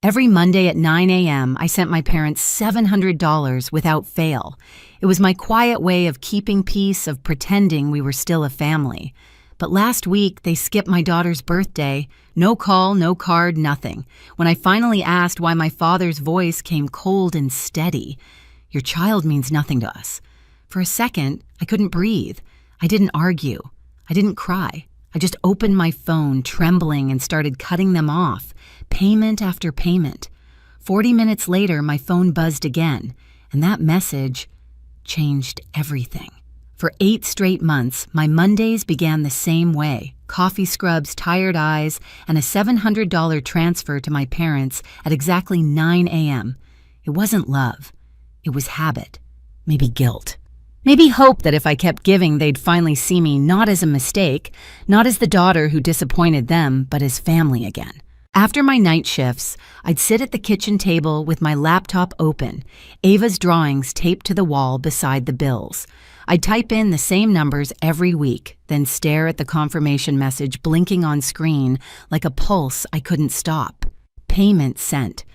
Every Monday at 9 a.m., I sent my parents $700 without fail. It was my quiet way of keeping peace, of pretending we were still a family. But last week, they skipped my daughter's birthday. No call, no card, nothing. When I finally asked why, my father's voice came cold and steady. "Your child means nothing to us." For a second, I couldn't breathe. I didn't argue. I didn't cry. I just opened my phone, trembling, and started cutting them off, payment after payment. 40 minutes later, my phone buzzed again, and that message changed everything. For 8 straight months, my Mondays began the same way: coffee scrubs, tired eyes, and a $700 transfer to my parents at exactly 9 a.m. It wasn't love. It was habit. Maybe guilt. Maybe hope that if I kept giving, they'd finally see me not as a mistake, not as the daughter who disappointed them, but as family again. After my night shifts, I'd sit at the kitchen table with my laptop open, Ava's drawings taped to the wall beside the bills. I'd type in the same numbers every week, then stare at the confirmation message blinking on screen like a pulse I couldn't stop. Payment sent.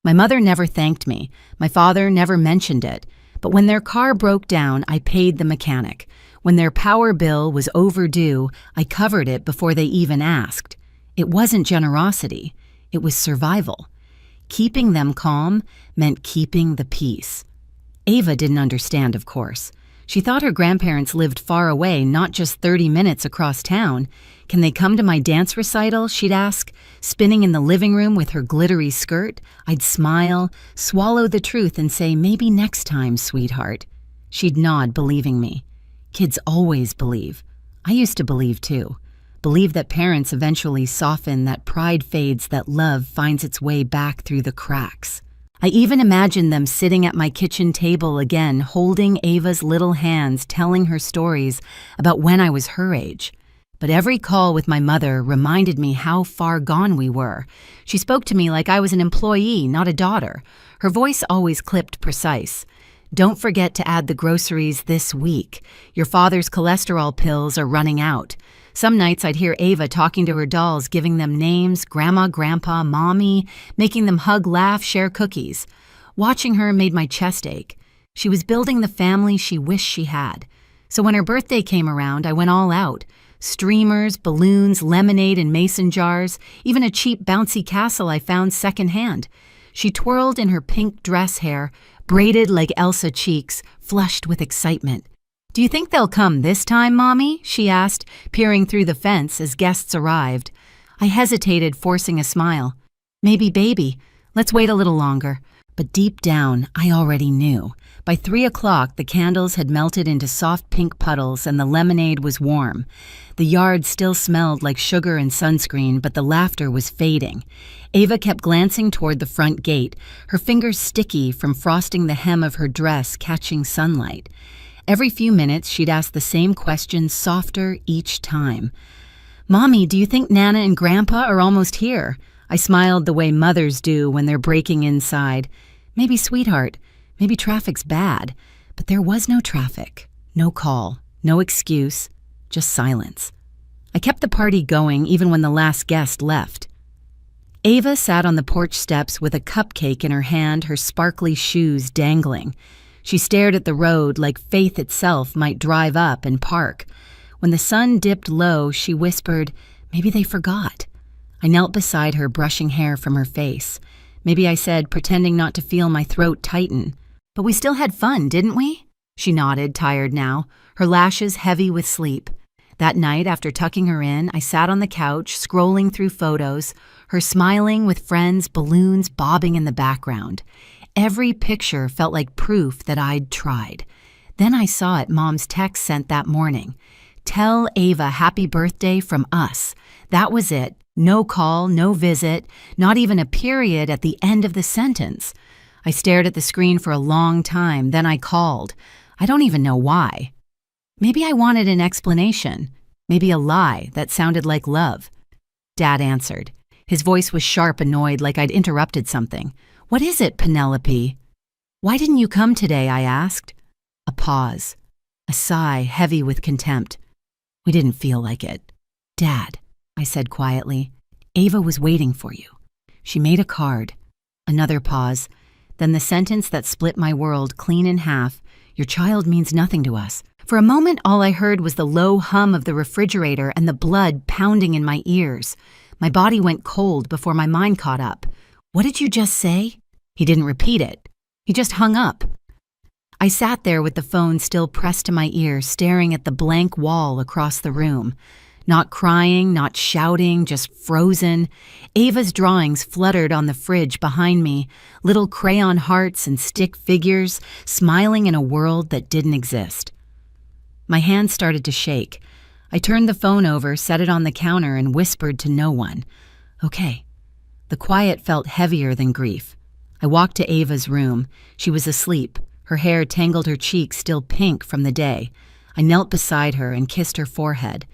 My mother never thanked me. My father never mentioned it. But when their car broke down, I paid the mechanic. When their power bill was overdue, I covered it before they even asked. It wasn't generosity. It was survival. Keeping them calm meant keeping the peace. Ava didn't understand, of course. She thought her grandparents lived far away, not just 30 minutes across town. "Can they come to my dance recital?" she'd ask, spinning in the living room with her glittery skirt. I'd smile, swallow the truth, and say, "Maybe next time, sweetheart." She'd nod, believing me. Kids always believe. I used to believe too. Believe that parents eventually soften, that pride fades, that love finds its way back through the cracks. I even imagined them sitting at my kitchen table again, holding Ava's little hands, telling her stories about when I was her age. But every call with my mother reminded me how far gone we were. She spoke to me like I was an employee, not a daughter. Her voice always clipped precise. "Don't forget to add the groceries this week. Your father's cholesterol pills are running out." Some nights I'd hear Ava talking to her dolls, giving them names: Grandma, Grandpa, Mommy, making them hug, laugh, share cookies. Watching her made my chest ache. She was building the family she wished she had. So when her birthday came around, I went all out. Streamers, balloons, lemonade in mason jars, even a cheap bouncy castle I found secondhand. She twirled in her pink dress hair, braided like Elsa cheeks, flushed with excitement. "Do you think they'll come this time, Mommy?" she asked, peering through the fence as guests arrived. I hesitated, forcing a smile. "Maybe, baby. Let's wait a little longer." But deep down, I already knew. By 3 o'clock, the candles had melted into soft pink puddles and the lemonade was warm. The yard still smelled like sugar and sunscreen, but the laughter was fading. Ava kept glancing toward the front gate, her fingers sticky from frosting the hem of her dress, catching sunlight. Every few minutes, she'd ask the same question, softer each time. "Mommy, do you think Nana and Grandpa are almost here?" I smiled the way mothers do when they're breaking inside. "Maybe, sweetheart. Maybe traffic's bad." But there was no traffic, no call, no excuse, just silence. I kept the party going even when the last guest left. Ava sat on the porch steps with a cupcake in her hand, her sparkly shoes dangling. She stared at the road like faith itself might drive up and park. When the sun dipped low, she whispered, "Maybe they forgot." I knelt beside her, brushing hair from her face. Maybe, I said, pretending not to feel my throat tighten. "But we still had fun, didn't we?" She nodded, tired now, her lashes heavy with sleep. That night, after tucking her in, I sat on the couch, scrolling through photos, her smiling with friends, balloons bobbing in the background. Every picture felt like proof that I'd tried. Then I saw it, Mom's text sent that morning. "Tell Ava happy birthday from us." That was it. No call, no visit, not even a period at the end of the sentence. I stared at the screen for a long time, then I called. I don't even know why. Maybe I wanted an explanation. Maybe a lie that sounded like love. Dad answered. His voice was sharp, annoyed, like I'd interrupted something. "What is it, Penelope?" "Why didn't you come today?" I asked. A pause. A sigh, heavy with contempt. "We didn't feel like it." "Dad," I said quietly, "Ava was waiting for you. She made a card. Another pause. Then the sentence that split my world clean in half, "Your child means nothing to us." For a moment, all I heard was the low hum of the refrigerator and the blood pounding in my ears. My body went cold before my mind caught up. "What did you just say?" He didn't repeat it. He just hung up. I sat there with the phone still pressed to my ear, staring at the blank wall across the room. Not crying, not shouting, just frozen. Ava's drawings fluttered on the fridge behind me, little crayon hearts and stick figures, smiling in a world that didn't exist. My hands started to shake. I turned the phone over, set it on the counter, and whispered to no one. "Okay." The quiet felt heavier than grief. I walked to Ava's room. She was asleep. Her hair tangled her cheeks, still pink from the day. I knelt beside her and kissed her forehead.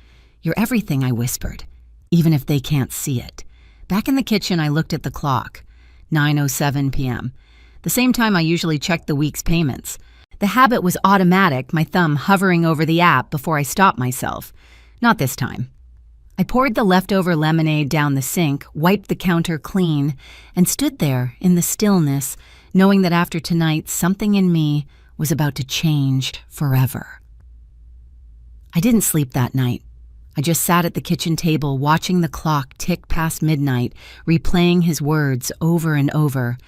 "You're everything," I whispered, "even if they can't see it." Back in the kitchen, I looked at the clock. 9:07 p.m. The same time I usually checked the week's payments. The habit was automatic, my thumb hovering over the app before I stopped myself. Not this time. I poured the leftover lemonade down the sink, wiped the counter clean, and stood there in the stillness, knowing that after tonight, something in me was about to change forever. I didn't sleep that night. I just sat at the kitchen table watching the clock tick past midnight, replaying his words over and over.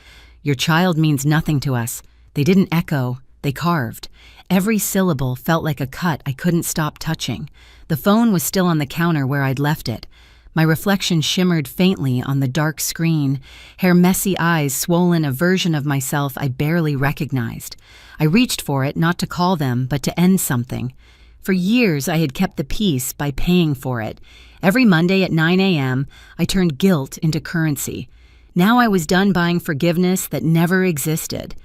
"Your child means nothing to us." They didn't echo, they carved. Every syllable felt like a cut I couldn't stop touching. The phone was still on the counter where I'd left it. My reflection shimmered faintly on the dark screen, her messy eyes swollen a version of myself I barely recognized. I reached for it, not to call them, but to end something. For years, I had kept the peace by paying for it. Every Monday at 9 a.m., I turned guilt into currency. Now I was done buying forgiveness that never existed.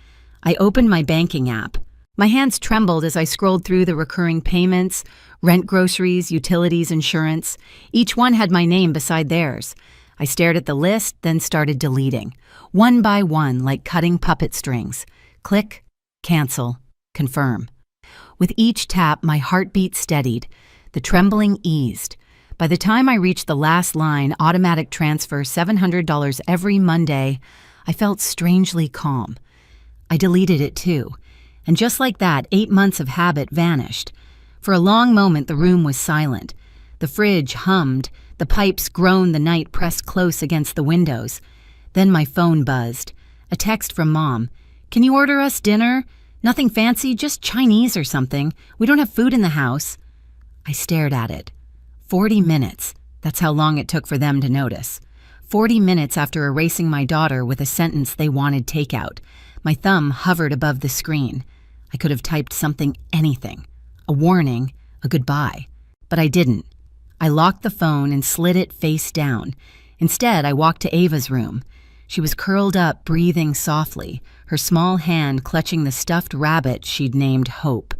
I opened my banking app. My hands trembled as I scrolled through the recurring payments, rent, groceries, utilities, insurance. Each one had my name beside theirs. I stared at the list, then started deleting. One by one, like cutting puppet strings. Click, cancel, confirm. With each tap, my heartbeat steadied. The trembling eased. By the time I reached the last line, automatic transfer $700 every Monday, I felt strangely calm. I deleted it too. And just like that, 8 months of habit vanished. For a long moment, the room was silent. The fridge hummed. The pipes groaned the night pressed close against the windows. Then my phone buzzed. A text from Mom. "Can you order us dinner? Nothing fancy, just Chinese or something. We don't have food in the house." I stared at it. 40 minutes. That's how long it took for them to notice. 40 minutes after erasing my daughter with a sentence they wanted takeout. My thumb hovered above the screen. I could have typed something, anything. A warning, a goodbye. But I didn't. I locked the phone and slid it face down. Instead, I walked to Ava's room. She was curled up, breathing softly, her small hand clutching the stuffed rabbit she'd named Hope.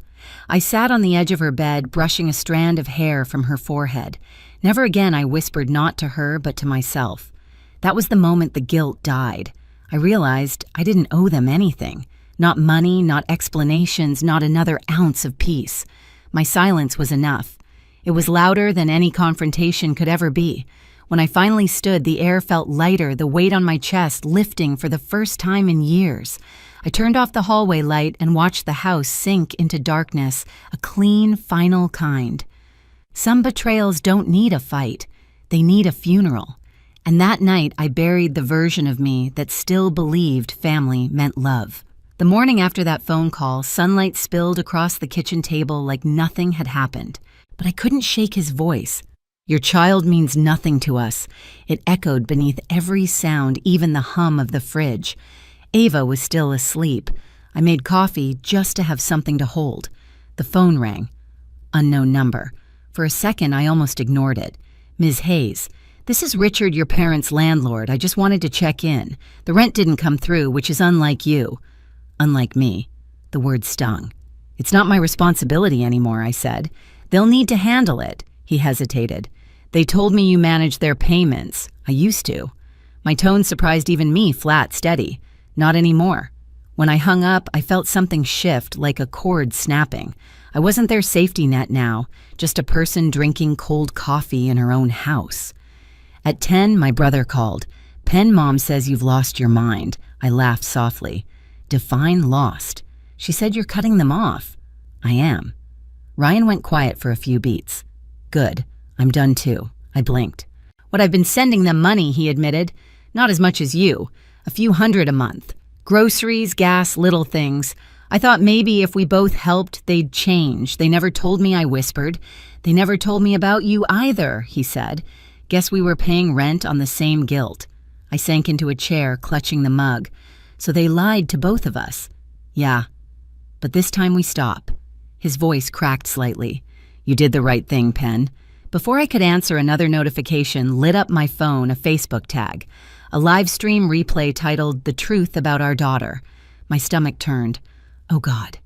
I sat on the edge of her bed, brushing a strand of hair from her forehead. Never again I whispered not to her, but to myself. That was the moment the guilt died. I realized I didn't owe them anything. Not money, not explanations, not another ounce of peace. My silence was enough. It was louder than any confrontation could ever be. When I finally stood, the air felt lighter, the weight on my chest lifting for the first time in years. I turned off the hallway light and watched the house sink into darkness, a clean, final kind. Some betrayals don't need a fight. They need a funeral. And that night, I buried the version of me that still believed family meant love. The morning after that phone call, sunlight spilled across the kitchen table like nothing had happened. But I couldn't shake his voice. "Your child means nothing to us." It echoed beneath every sound, even the hum of the fridge. Ava was still asleep. I made coffee just to have something to hold. The phone rang. Unknown number. For a second, I almost ignored it. "Ms. Hayes, this is Richard, your parents' landlord. I just wanted to check in. The rent didn't come through, which is unlike you." Unlike me. The word stung. "It's not my responsibility anymore," I said. "They'll need to handle it." He hesitated. "They told me you managed their payments." "I used to." My tone surprised even me, flat, steady. "Not anymore." When I hung up, I felt something shift, like a cord snapping. I wasn't their safety net now, just a person drinking cold coffee in her own house. At 10, my brother called. "Penn Mom says you've lost your mind." I laughed softly. Define lost. She said you're cutting them off. I am. Ryan went quiet for a few beats. Good. I'm done too. I blinked. What I've been sending them money, he admitted. Not as much as you. A few hundred a month. Groceries, gas, little things. I thought maybe if we both helped, they'd change. They never told me, I whispered. They never told me about you either, he said. Guess we were paying rent on the same guilt. I sank into a chair, clutching the mug. So they lied to both of us. Yeah. But this time we stop. His voice cracked slightly. You did the right thing, Pen. Before I could answer, another notification lit up my phone, a Facebook tag. A live stream replay titled The Truth About Our Daughter. My stomach turned. Oh God.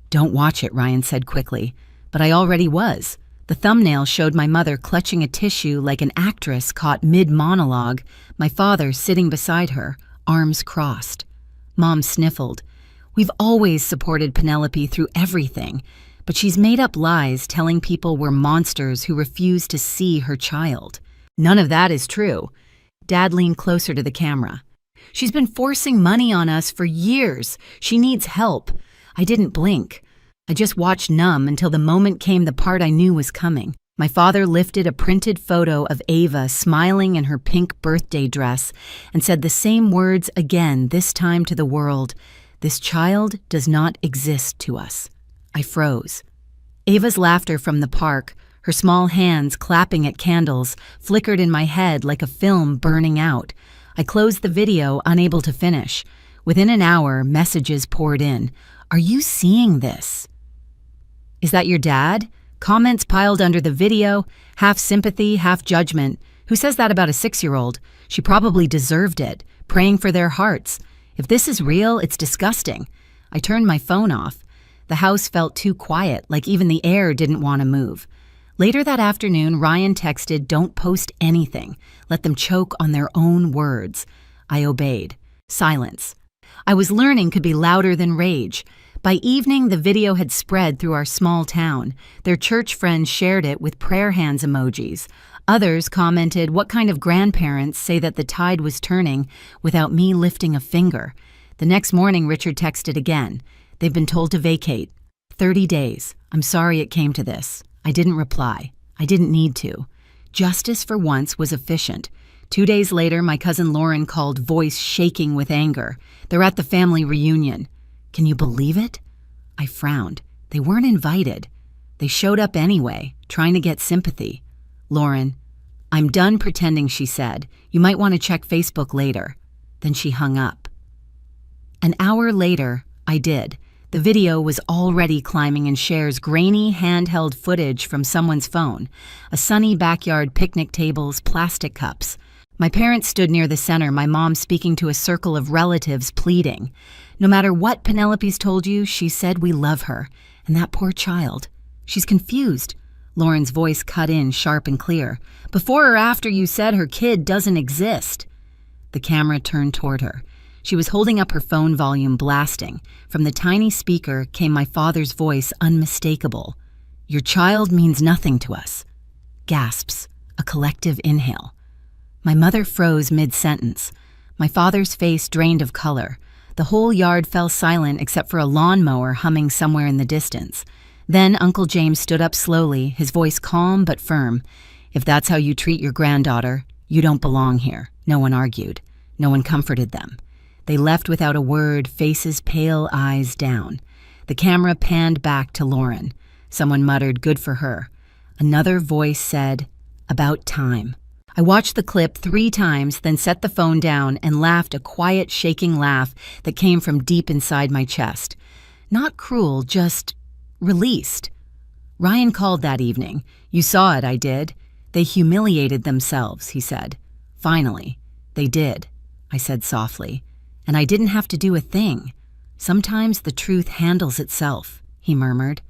Don't watch it, Ryan said quickly. But I already was. The thumbnail showed my mother clutching a tissue like an actress caught mid-monologue, my father sitting beside her, arms crossed. Mom sniffled. We've always supported Penelope through everything, but she's made up lies telling people we're monsters who refuse to see her child. None of that is true. Dad leaned closer to the camera. She's been forcing money on us for years. She needs help. I didn't blink. I just watched numb until the moment came the part I knew was coming. My father lifted a printed photo of Ava smiling in her pink birthday dress and said the same words again, this time to the world. This child does not exist to us. I froze. Ava's laughter from the park, her small hands clapping at candles, flickered in my head like a film burning out. I closed the video, unable to finish. Within an hour, messages poured in. Are you seeing this? Is that your dad? Comments piled under the video, half sympathy, half judgment. Who says that about a 6-year-old? She probably deserved it, praying for their hearts. If this is real, it's disgusting. I turned my phone off. The house felt too quiet, like even the air didn't want to move. Later that afternoon, Ryan texted, don't post anything. Let them choke on their own words. I obeyed. Silence. I was learning could be louder than rage. By evening, the video had spread through our small town. Their church friends shared it with prayer hands emojis. Others commented, what kind of grandparents say that the tide was turning without me lifting a finger? The next morning, Richard texted again. They've been told to vacate. 30 days. I'm sorry it came to this. I didn't reply. I didn't need to. Justice for once was efficient. 2 days later, my cousin Lauren called, voice shaking with anger. They're at the family reunion. Can you believe it? I frowned. They weren't invited. They showed up anyway, trying to get sympathy. Lauren, I'm done pretending, she said. You might want to check Facebook later. Then she hung up. An hour later, I did. The video was already climbing in shares, grainy handheld footage from someone's phone. A sunny backyard, picnic tables, plastic cups. My parents stood near the center, my mom speaking to a circle of relatives, pleading. No matter what Penelope's told you, she said we love her. And that poor child. She's confused. Lauren's voice cut in, sharp and clear. Before or after you said her kid doesn't exist? The camera turned toward her. She was holding up her phone, volume blasting. From the tiny speaker came my father's voice, unmistakable. Your child means nothing to us. Gasps. A collective inhale. My mother froze mid-sentence. My father's face drained of color. The whole yard fell silent except for a lawnmower humming somewhere in the distance. Then Uncle James stood up slowly, his voice calm but firm. If that's how you treat your granddaughter, you don't belong here. No one argued. No one comforted them. They left without a word, faces pale, eyes down. The camera panned back to Lauren. Someone muttered, good for her. Another voice said, about time. I watched the clip 3 times, then set the phone down and laughed a quiet, shaking laugh that came from deep inside my chest. Not cruel, just released. Ryan called that evening. You saw it, I did. They humiliated themselves, he said. Finally. They did, I said softly. And I didn't have to do a thing. Sometimes the truth handles itself, he murmured.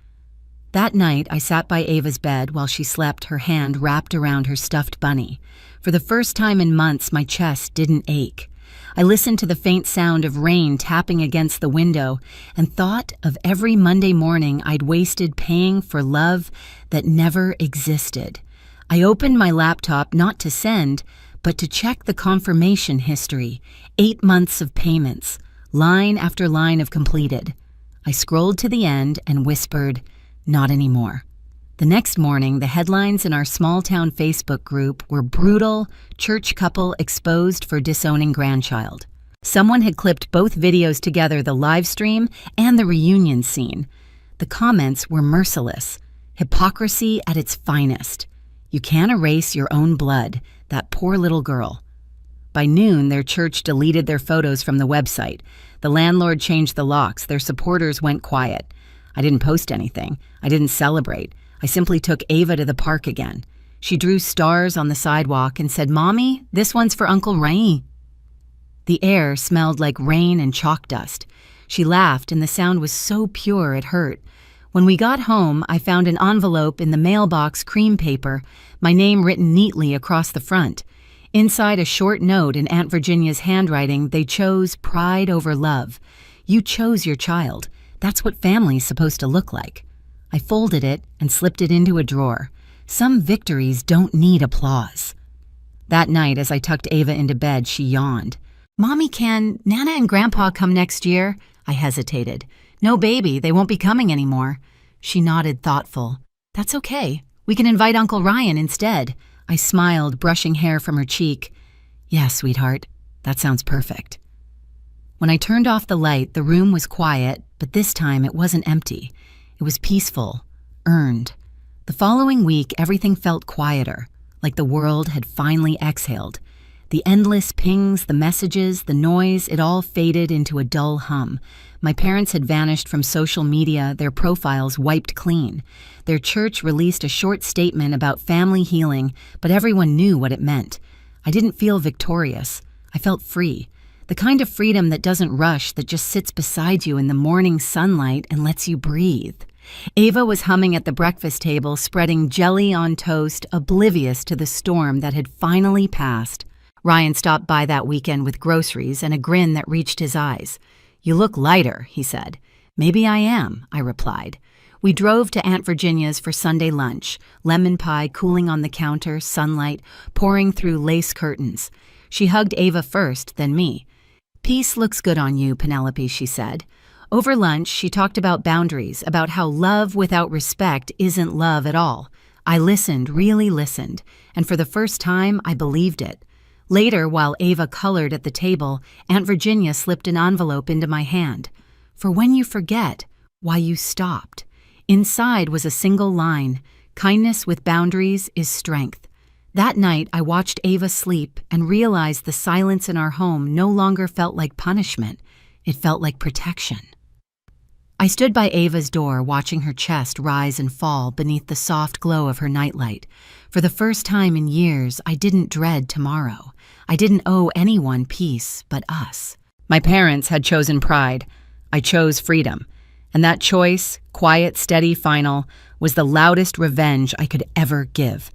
That night, I sat by Ava's bed while she slept, her hand wrapped around her stuffed bunny. For the first time in months, my chest didn't ache. I listened to the faint sound of rain tapping against the window and thought of every Monday morning I'd wasted paying for love that never existed. I opened my laptop not to send, but to check the confirmation history, 8 months of payments, line after line of completed. I scrolled to the end and whispered, "Not anymore." The next morning, the headlines in our small-town Facebook group were brutal, church couple exposed for disowning grandchild. Someone had clipped both videos together, the live stream and the reunion scene. The comments were merciless. Hypocrisy at its finest. You can't erase your own blood, that poor little girl. By noon, their church deleted their photos from the website. The landlord changed the locks. Their supporters went quiet. I didn't post anything. I didn't celebrate. I simply took Ava to the park again. She drew stars on the sidewalk and said, "Mommy, this one's for Uncle Ray." The air smelled like rain and chalk dust. She laughed, and the sound was so pure it hurt. When we got home, I found an envelope in the mailbox, cream paper, my name written neatly across the front. Inside a short note in Aunt Virginia's handwriting, they chose pride over love. You chose your child. That's what family's supposed to look like. I folded it and slipped it into a drawer. Some victories don't need applause. That night, as I tucked Ava into bed, she yawned. "Mommy, can Nana and Grandpa come next year?" I hesitated. "No, baby, they won't be coming anymore." She nodded, thoughtful. "That's okay. We can invite Uncle Ryan instead." I smiled, brushing hair from her cheek. "Yeah, sweetheart, that sounds perfect." When I turned off the light, the room was quiet, but this time it wasn't empty. It was peaceful, earned. The following week, everything felt quieter, like the world had finally exhaled. The endless pings, the messages, the noise, it all faded into a dull hum. My parents had vanished from social media, their profiles wiped clean. Their church released a short statement about family healing, but everyone knew what it meant. I didn't feel victorious. I felt free. The kind of freedom that doesn't rush, that just sits beside you in the morning sunlight and lets you breathe. Ava was humming at the breakfast table, spreading jelly on toast, oblivious to the storm that had finally passed. Ryan stopped by that weekend with groceries and a grin that reached his eyes. "You look lighter," he said. "Maybe I am," I replied. We drove to Aunt Virginia's for Sunday lunch, lemon pie cooling on the counter, sunlight pouring through lace curtains. She hugged Ava first, then me. "Peace looks good on you, Penelope," she said. Over lunch, she talked about boundaries, about how love without respect isn't love at all. I listened, really listened, and for the first time, I believed it. Later, while Ava colored at the table, Aunt Virginia slipped an envelope into my hand. "For when you forget, why you stopped." Inside was a single line, "Kindness with boundaries is strength." That night, I watched Ava sleep and realized the silence in our home no longer felt like punishment. It felt like protection. I stood by Ava's door, watching her chest rise and fall beneath the soft glow of her nightlight. For the first time in years, I didn't dread tomorrow. I didn't owe anyone peace but us. My parents had chosen pride. I chose freedom. And that choice, quiet, steady, final, was the loudest revenge I could ever give.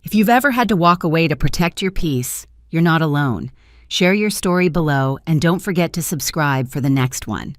If you've ever had to walk away to protect your peace, you're not alone. Share your story below and don't forget to subscribe for the next one.